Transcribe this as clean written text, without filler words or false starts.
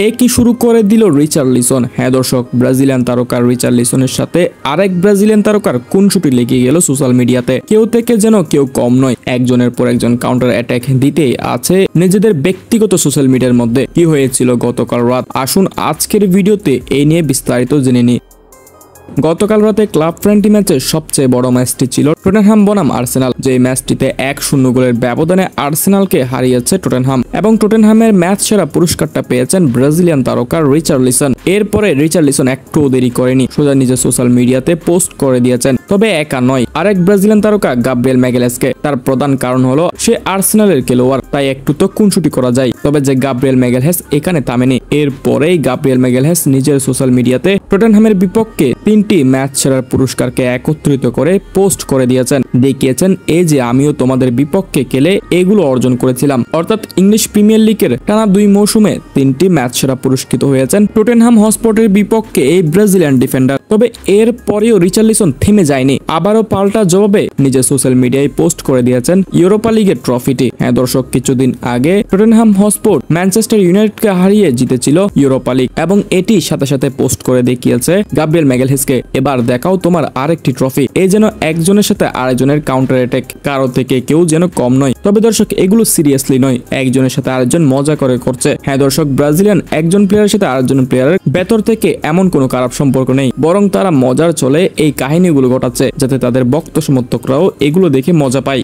একই শুরু করে দিল রিচার্লিসন। হ্যাঁ দর্শক, ব্রাজিলিয়ান তারকা রিচার্লিসনের সাথে আরেক ব্রাজিলিয়ান তারকার খুনসুটি লেগে গেল সোশ্যাল মিডিয়াতে। কেউ থেকে যেন কেউ কম নয়, একজনের পর একজন কাউন্টার অ্যাটাক দিতেই আছে নিজেদের ব্যক্তিগত সোশ্যাল মিডিয়ার মধ্যে। কি হয়েছিল গতকাল রাত, আসুন আজকের ভিডিওতে এই নিয়ে বিস্তারিত জেনে নিই। গতকাল রাতে ক্লাব ফ্রেন্ডলি ম্যাচের সবচেয়ে বড় ম্যাচটি ছিল টটেনহাম বনাম আর্সেনাল। যে ম্যাচটিতে 1-0 গোলের ব্যবধানে আর্সেনালকে হারিয়েছে টটেনহাম এবং টটেনহামের ম্যাচ সেরা পুরস্কারটা পেয়েছেন ব্রাজিলিয়ান তারকা রিচার্লিসন। এরপরে রিচার্লিসন একটুও দেরি করেনি, সোজা নিজের সোশ্যাল মিডিয়াতে পোস্ট করে দিয়েছেন। তবে একা নয়, আরেক ব্রাজিলিয়ান তারকা গাব্রিয়েল ম্যাগালেসকে। তার প্রধান কারণ হলো সে আর্সেনালের খেলোয়াড়, তাই একটু তো খুনসুটি করা যায়। তবে যে গাব্রিয়েল ম্যাগালেস এখানে থামেনি, এরপরেই গাব্রিয়েল ম্যাগালেস নিজের সোশ্যাল মিডিয়াতে টটেনহামের বিপক্ষে 3টি ম্যাচ সেরার পুরস্কারকে একত্রিত করে পোস্ট করে দিয়েছেন। দেখিয়েছেন এই যে আমিও তোমাদের বিপক্ষে খেলে এগুলো অর্জন করেছিলাম। অর্থাৎ ইংলিশ প্রিমিয়ার লিগের টানা 2 মৌসুমে 3টি ম্যাচ সেরা পুরস্কৃত হয়েছেন টটেনহাম হটস্পরের বিপক্ষে এই ব্রাজিলিয়ান ডিফেন্ডার। তবে এর পরেও রিচার্লিসন থেমে যায়নি, আবারও পাল্টা জবাবে নিজের সোশ্যাল মিডিয়ায় পোস্ট করে দিয়েছেন ইউরোপা লিগের ট্রফিটি। হ্যাঁ দর্শক, কিছুদিন আগে টটেনহাম হটস্পর ম্যানচেস্টার ইউনাইটেডকে হারিয়ে জিতেছিল ইউরোপা লিগ এবং এটি সাথে সাথে পোস্ট করে দেখিয়েছে গাব্রিয়েল ম্যাগালেসকে, এবার দেখাও তোমার আরেকটি ট্রফি। এই যেন একজনের সাথে আরেকজনের কাউন্টার অ্যাটাক, কারো থেকে কেউ যেন কম নয়। তবে দর্শক, এগুলো সিরিয়াসলি নয়, একজনের সাথে আরেকজন মজা করে করছে। হ্যাঁ দর্শক, ব্রাজিলিয়ান একজন প্লেয়ারের সাথে আরেকজন প্লেয়ারের ভেতর থেকে এমন কোনো খারাপ সম্পর্ক নেই, বরং তারা মজার চলে এই কাহিনীগুলো ঘটাচ্ছে যাতে তাদের ভক্ত সমর্থকরাও এগুলো দেখে মজা পায়।